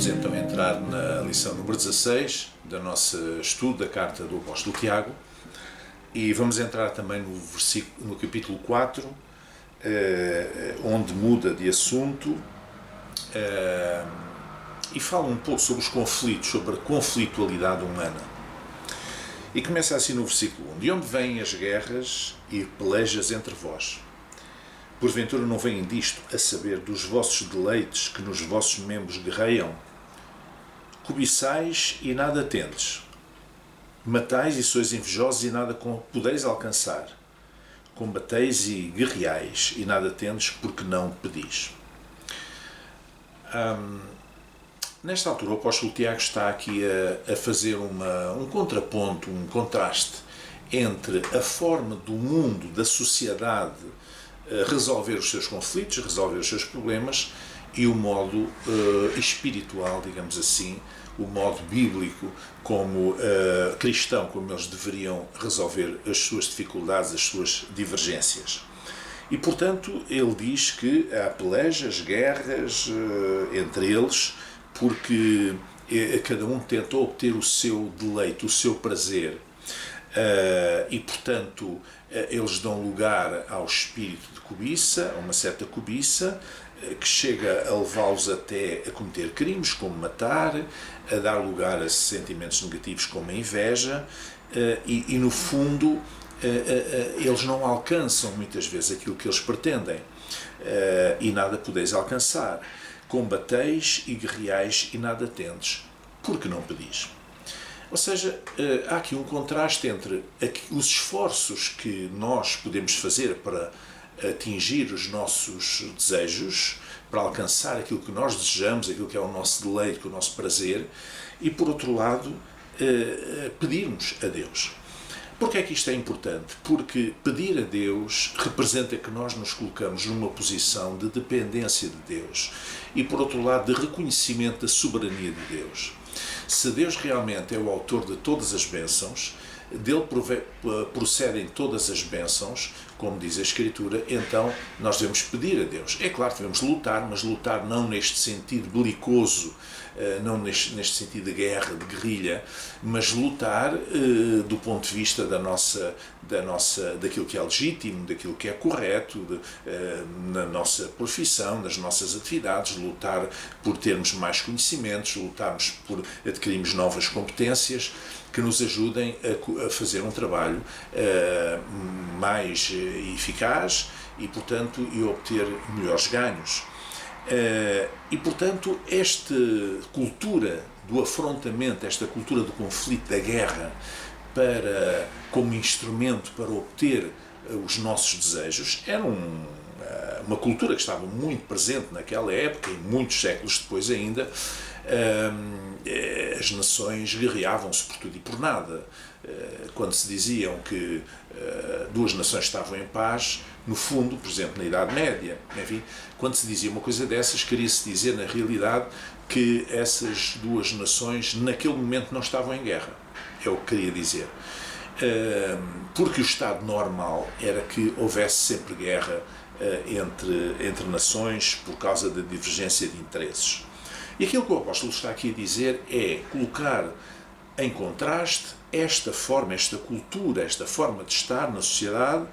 Vamos então entrar na lição número 16 do nosso estudo da carta do apóstolo Tiago e vamos entrar também no capítulo 4, onde muda de assunto e fala um pouco sobre os conflitos, sobre a conflitualidade humana. E começa assim no versículo 1: De onde vêm as guerras e pelejas entre vós? Porventura não vêm disto, a saber, dos vossos deleites que nos vossos membros guerreiam? Cobiçais e nada tendes. Matais e sois invejosos e nada podeis alcançar. Combateis e guerreais e nada tendes, porque não pedis. Nesta altura o apóstolo Tiago está aqui a fazer um contraponto, um contraste entre a forma do mundo, da sociedade, resolver os seus conflitos, resolver os seus problemas, e o modo espiritual, digamos assim, o modo bíblico, como cristão, como eles deveriam resolver as suas dificuldades, as suas divergências. E, portanto, ele diz que há pelejas, guerras entre eles, porque cada um tenta obter o seu deleite, o seu prazer. E, portanto, eles dão lugar ao espírito de cobiça, a uma certa cobiça, que chega a levá-los até a cometer crimes, como matar, a dar lugar a sentimentos negativos como a inveja, e no fundo eles não alcançam muitas vezes aquilo que eles pretendem, e nada podeis alcançar. Combateis e guerreais e nada tendes, porque não pedis. Ou seja, há aqui um contraste entre os esforços que nós podemos fazer para atingir os nossos desejos, para alcançar aquilo que nós desejamos, aquilo que é o nosso deleite, o nosso prazer, e por outro lado, pedirmos a Deus. Porquê é que isto é importante? Porque pedir a Deus representa que nós nos colocamos numa posição de dependência de Deus e, por outro lado, de reconhecimento da soberania de Deus. Se Deus realmente é o autor de todas as bênçãos, dele procedem todas as bênçãos, como diz a Escritura, então nós devemos pedir a Deus. É claro que devemos lutar, mas lutar não neste sentido belicoso, não neste sentido de guerra, de guerrilha, mas lutar do ponto de vista daquilo que é legítimo, daquilo que é correto, na nossa profissão, nas nossas atividades, lutar por termos mais conhecimentos, lutarmos por adquirirmos novas competências que nos ajudem a fazer um trabalho mais eficaz e, portanto, obter melhores ganhos. E, portanto, esta cultura do afrontamento, esta cultura do conflito, da guerra, como instrumento para obter os nossos desejos, era uma cultura que estava muito presente naquela época e muitos séculos depois ainda. As nações guerreavam-se por tudo e por nada. Quando se diziam que duas nações estavam em paz, no fundo, por exemplo, na Idade Média, enfim, quando se dizia uma coisa dessas, queria-se dizer, na realidade, que essas duas nações, naquele momento, não estavam em guerra. É o que queria dizer. Porque o estado normal era que houvesse sempre guerra entre nações por causa da divergência de interesses. E aquilo que o apóstolo está aqui a dizer é colocar em contraste esta forma, esta cultura, esta forma de estar na sociedade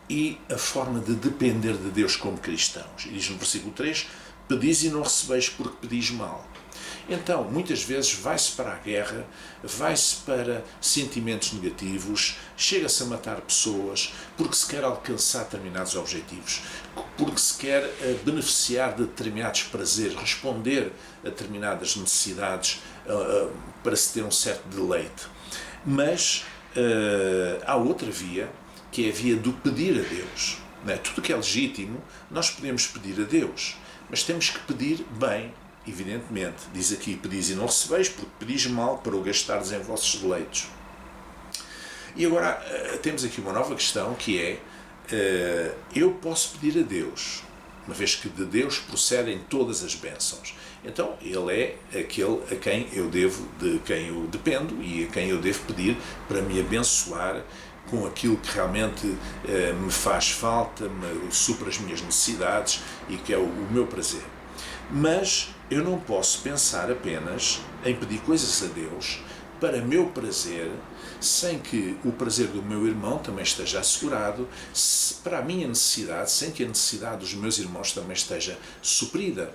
e a forma de depender de Deus como cristãos. E diz no versículo 3, pedis e não recebeis porque pedis mal. Então, muitas vezes vai-se para a guerra, vai-se para sentimentos negativos, chega-se a matar pessoas porque se quer alcançar determinados objetivos, porque se quer beneficiar de determinados prazeres, responder a determinadas necessidades para se ter um certo deleite. Mas há outra via, que é a via do pedir a Deus. Não é? Tudo que é legítimo, nós podemos pedir a Deus, mas temos que pedir bem. Evidentemente, diz aqui, pedis e não recebeis, porque pedis mal para o gastardes em vossos deleites. E agora temos aqui uma nova questão, que é, eu posso pedir a Deus, uma vez que de Deus procedem todas as bênçãos. Então, Ele é aquele a quem eu dependo e a quem eu devo pedir para me abençoar com aquilo que realmente me faz falta, supra as minhas necessidades e que é o meu prazer. Mas Eu não posso pensar apenas em pedir coisas a Deus para meu prazer, sem que o prazer do meu irmão também esteja assegurado, para a minha necessidade, sem que a necessidade dos meus irmãos também esteja suprida.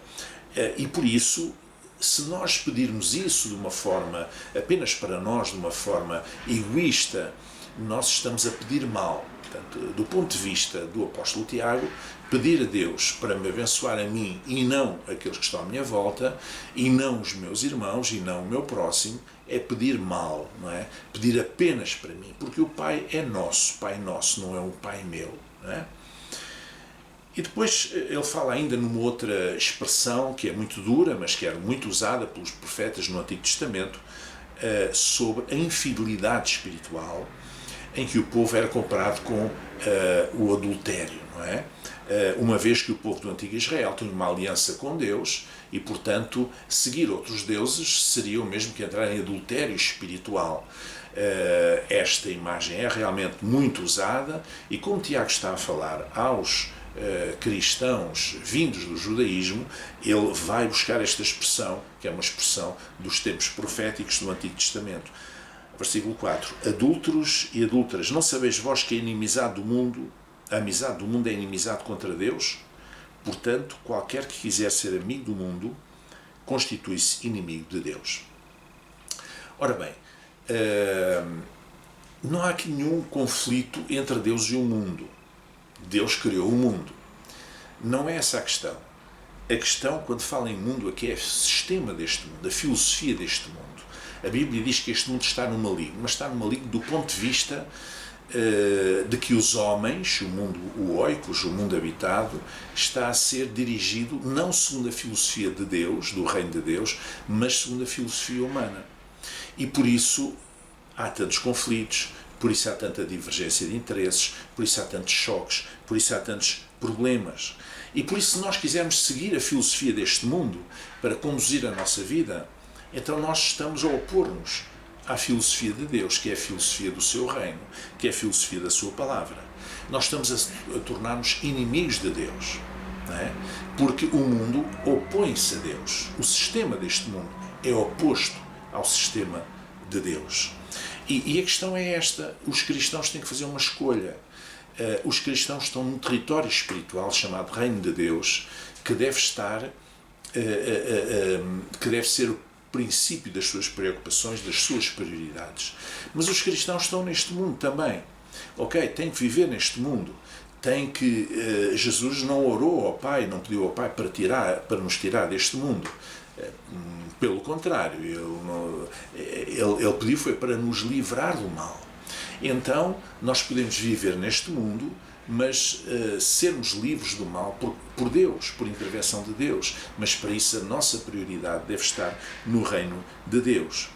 E por isso, se nós pedirmos isso de uma forma, apenas para nós, de uma forma egoísta, nós estamos a pedir mal. Portanto, do ponto de vista do apóstolo Tiago, pedir a Deus para me abençoar a mim e não aqueles que estão à minha volta, e não os meus irmãos, e não o meu próximo, é pedir mal, não é? Pedir apenas para mim, porque o Pai é nosso, Pai nosso, não é um Pai meu, não é? E depois ele fala ainda numa outra expressão que é muito dura, mas que era muito usada pelos profetas no Antigo Testamento, sobre a infidelidade espiritual, em que o povo era comparado com o adultério, não é? Uma vez que o povo do Antigo Israel tinha uma aliança com Deus e, portanto, seguir outros deuses seria o mesmo que entrar em adultério espiritual. Esta imagem é realmente muito usada e, como Tiago está a falar aos cristãos vindos do judaísmo, ele vai buscar esta expressão, que é uma expressão dos tempos proféticos do Antigo Testamento. Versículo 4. Adúlteros e adúlteras, não sabeis vós que a amizade do mundo é inimizade contra Deus? Portanto, qualquer que quiser ser amigo do mundo, constitui-se inimigo de Deus. Ora bem, não há aqui nenhum conflito entre Deus e o mundo. Deus criou o mundo. Não é essa a questão. A questão, quando fala em mundo, aqui é o sistema deste mundo, a filosofia deste mundo. A Bíblia diz que este mundo está no maligno, mas está no maligno do ponto de vista de que os homens, o mundo oikos, o mundo habitado, está a ser dirigido não segundo a filosofia de Deus, do reino de Deus, mas segundo a filosofia humana. E por isso há tantos conflitos, por isso há tanta divergência de interesses, por isso há tantos choques, por isso há tantos problemas. E por isso, se nós quisermos seguir a filosofia deste mundo para conduzir a nossa vida, então nós estamos a opor-nos à filosofia de Deus, que é a filosofia do seu reino, que é a filosofia da sua palavra. Nós estamos a tornar-nos inimigos de Deus, não é? Porque o mundo opõe-se a Deus. O sistema deste mundo é oposto ao sistema de Deus. E a questão é esta: os cristãos têm que fazer uma escolha. Os cristãos estão num território espiritual chamado Reino de Deus, que deve estar, que deve ser o princípio das suas preocupações, das suas prioridades. Mas os cristãos estão neste mundo também. Ok, têm que viver neste mundo. Jesus não orou ao Pai, não pediu ao Pai para nos tirar deste mundo. Pelo contrário, ele pediu foi para nos livrar do mal. Então, nós podemos viver neste mundo, mas sermos livres do mal por Deus, por intervenção de Deus. Mas para isso a nossa prioridade deve estar no reino de Deus.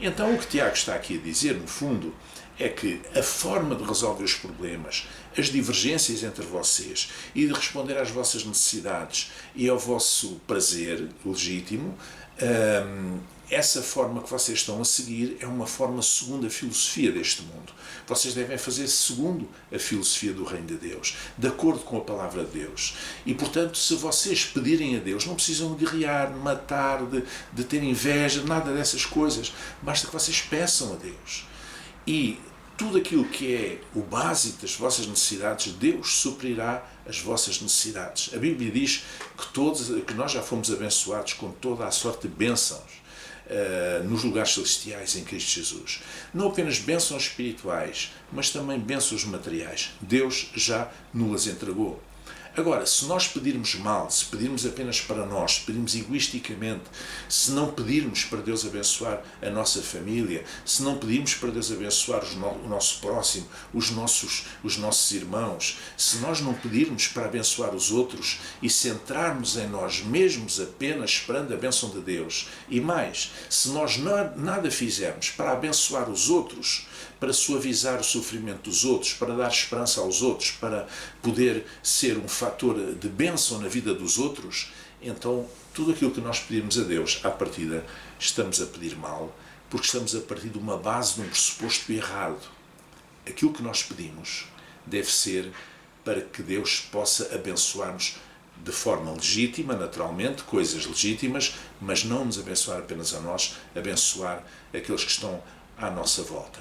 Então o que Tiago está aqui a dizer, no fundo, é que a forma de resolver os problemas, as divergências entre vocês e de responder às vossas necessidades e ao vosso prazer legítimo, essa forma que vocês estão a seguir é uma forma segundo a filosofia deste mundo. Vocês devem fazer segundo a filosofia do reino de Deus, de acordo com a palavra de Deus. E, portanto, se vocês pedirem a Deus, não precisam de guerrear, de matar, de ter inveja, nada dessas coisas. Basta que vocês peçam a Deus. E tudo aquilo que é o básico das vossas necessidades, Deus suprirá as vossas necessidades. A Bíblia diz que nós já fomos abençoados com toda a sorte de bênçãos nos lugares celestiais em Cristo Jesus. Não apenas bênçãos espirituais, mas também bênçãos materiais. Deus já nos entregou. Agora, se nós pedirmos mal, se pedirmos apenas para nós, se pedirmos egoisticamente, se não pedirmos para Deus abençoar a nossa família, se não pedirmos para Deus abençoar o nosso próximo, os nossos irmãos, se nós não pedirmos para abençoar os outros e centrarmos em nós mesmos apenas esperando a bênção de Deus, e mais, se nós nada fizermos para abençoar os outros, para suavizar o sofrimento dos outros, para dar esperança aos outros, para poder ser um fator de bênção na vida dos outros, então tudo aquilo que nós pedimos a Deus, à partida, estamos a pedir mal, porque estamos a partir de uma base, de um pressuposto errado. Aquilo que nós pedimos deve ser para que Deus possa abençoar-nos de forma legítima, naturalmente, coisas legítimas, mas não nos abençoar apenas a nós, abençoar aqueles que estão à nossa volta.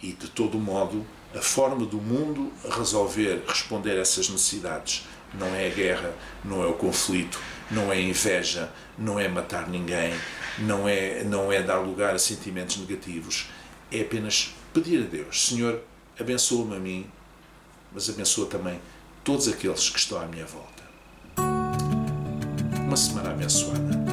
E, de todo modo, a forma do mundo responder a essas necessidades não é a guerra, não é o conflito, não é a inveja, não é matar ninguém, não é dar lugar a sentimentos negativos, é apenas pedir a Deus: Senhor, abençoa-me a mim, mas abençoa também todos aqueles que estão à minha volta. Uma semana abençoada.